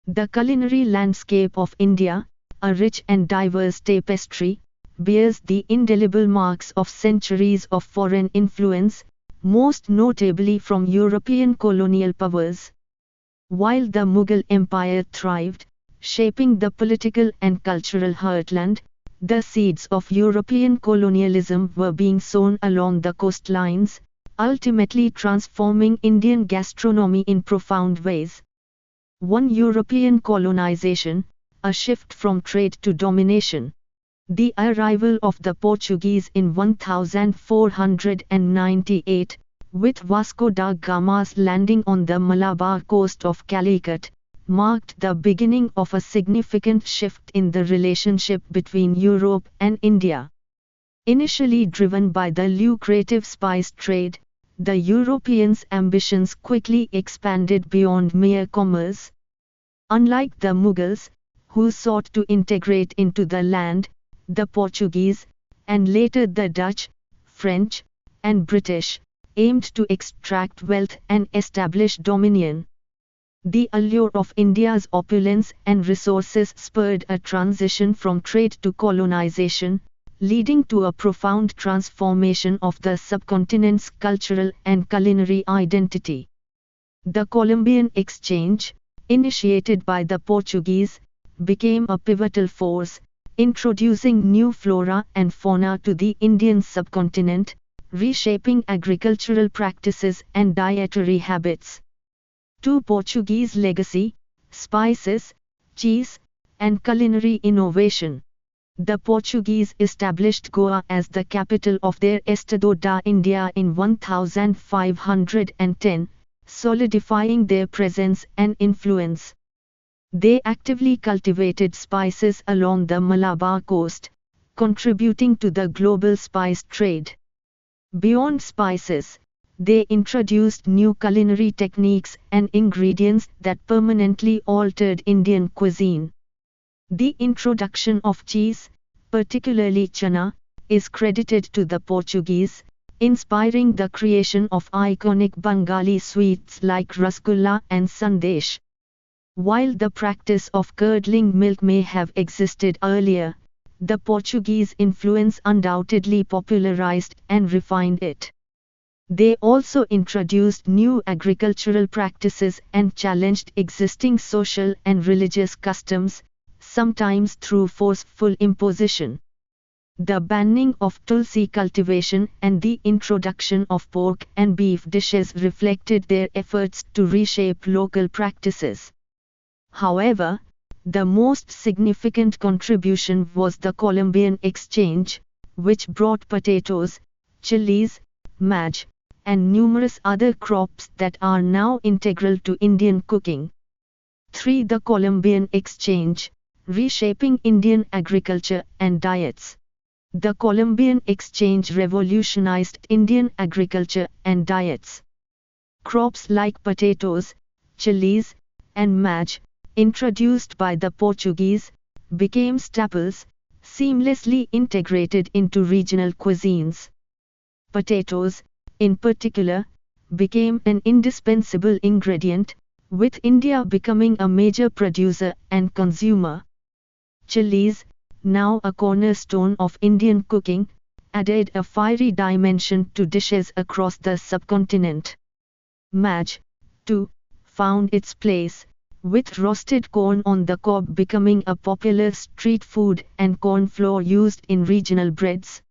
The culinary landscape of India, a rich and diverse tapestry, bears the indelible marks of centuries of foreign influence, most notably from European colonial powers. While the Mughal Empire thrived, shaping the political and cultural heartland, the seeds of European colonialism were being sown along the coastlines, ultimately transforming Indian gastronomy in profound ways. One, European colonization, a shift from trade to domination. The arrival of the Portuguese in 1498, with Vasco da Gama's landing on the Malabar coast of Calicut, marked the beginning of a significant shift in the relationship between Europe and India. Initially driven by the lucrative spice trade, the Europeans' ambitions quickly expanded beyond mere commerce. Unlike the Mughals, who sought to integrate into the land, the Portuguese, and later the Dutch, French, and British, aimed to extract wealth and establish dominion. The allure of India's opulence and resources spurred a transition from trade to colonization, leading to a profound transformation of the subcontinent's cultural and culinary identity. The Columbian Exchange, initiated by the Portuguese, became a pivotal force, introducing new flora and fauna to the Indian subcontinent, reshaping agricultural practices and dietary habits. 2. Portuguese legacy, spices, cheese, and culinary innovation. The Portuguese established Goa as the capital of their Estado da India in 1510, solidifying their presence and influence. They actively cultivated spices along the Malabar coast, contributing to the global spice trade. Beyond spices, they introduced new culinary techniques and ingredients that permanently altered Indian cuisine. The introduction of cheese, particularly chana, is credited to the Portuguese, inspiring the creation of iconic Bengali sweets like rasgulla and sandesh. While the practice of curdling milk may have existed earlier, the Portuguese influence undoubtedly popularized and refined it. They also introduced new agricultural practices and challenged existing social and religious customs, sometimes through forceful imposition. The banning of tulsi cultivation and the introduction of pork and beef dishes reflected their efforts to reshape local practices. However, the most significant contribution was the Columbian Exchange, which brought potatoes, chilies, maize, and numerous other crops that are now integral to Indian cooking. 3. The Columbian Exchange, reshaping Indian agriculture and diets. The Columbian Exchange revolutionized Indian agriculture and diets. Crops like potatoes, chilies, and maize, introduced by the Portuguese, became staples, seamlessly integrated into regional cuisines. Potatoes, in particular, became an indispensable ingredient, with India becoming a major producer and consumer. Chilies, now a cornerstone of Indian cooking, added a fiery dimension to dishes across the subcontinent. Maize, too, found its place, with roasted corn on the cob becoming a popular street food and corn flour used in regional breads.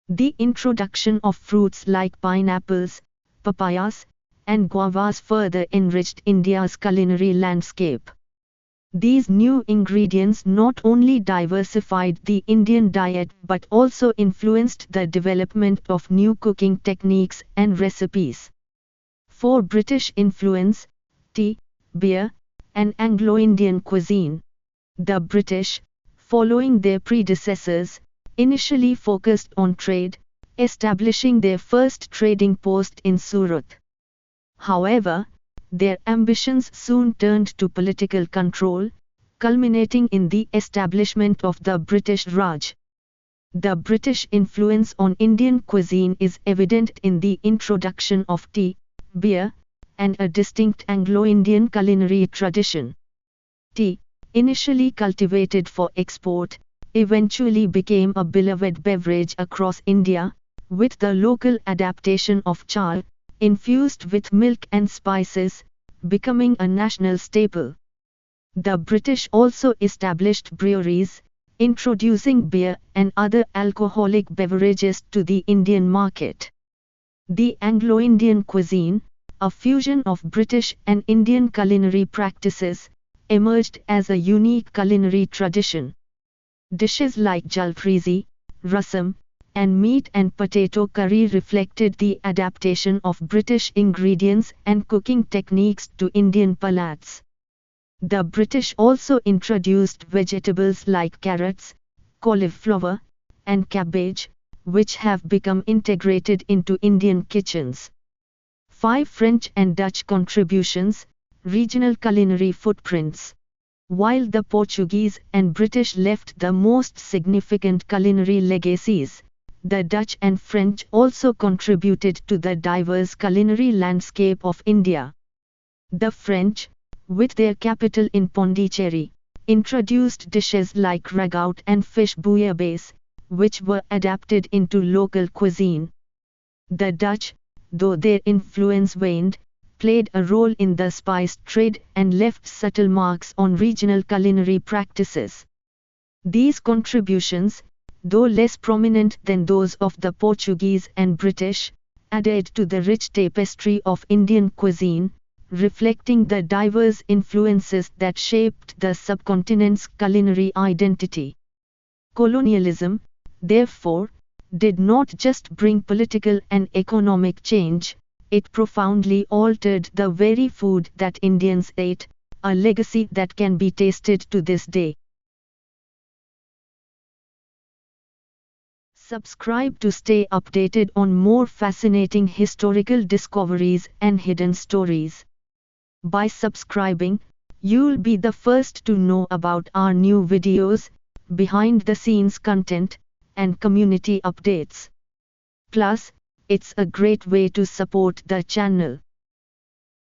The introduction of fruits like pineapples, papayas, and guavas further enriched India's culinary landscape. These new ingredients not only diversified the Indian diet but also influenced the development of new cooking techniques and recipes. 4. British influence, tea, beer, and Anglo-Indian cuisine. The British, following their predecessors, initially focused on trade, establishing their first trading post in Surat. However, their ambitions soon turned to political control, culminating in the establishment of the British Raj. The British influence on Indian cuisine is evident in the introduction of tea, beer, and a distinct Anglo-Indian culinary tradition. Tea, initially cultivated for export, eventually became a beloved beverage across India, with the local adaptation of chai, infused with milk and spices, becoming a national staple. The British also established breweries, introducing beer and other alcoholic beverages to the Indian market. The Anglo-Indian cuisine, a fusion of British and Indian culinary practices, emerged as a unique culinary tradition. Dishes like jalfrezi, rasam, and meat and potato curry reflected the adaptation of British ingredients and cooking techniques to Indian palates. The British also introduced vegetables like carrots, cauliflower, and cabbage, which have become integrated into Indian kitchens. 5. French and Dutch contributions, regional culinary footprints. While the Portuguese and British left the most significant culinary legacies, the Dutch and French also contributed to the diverse culinary landscape of India. The French, with their capital in Pondicherry, introduced dishes like ragout and fish bouillabaisse, which were adapted into local cuisine. The Dutch, though their influence waned, played a role in the spice trade and left subtle marks on regional culinary practices. These contributions, though less prominent than those of the Portuguese and British, added to the rich tapestry of Indian cuisine, reflecting the diverse influences that shaped the subcontinent's culinary identity. Colonialism, therefore, did not just bring political and economic change, it profoundly altered the very food that Indians ate, a legacy that can be tasted to this day. Subscribe to stay updated on more fascinating historical discoveries and hidden stories. By subscribing, you'll be the first to know about our new videos, behind-the-scenes content, and community updates. Plus, it's a great way to support the channel.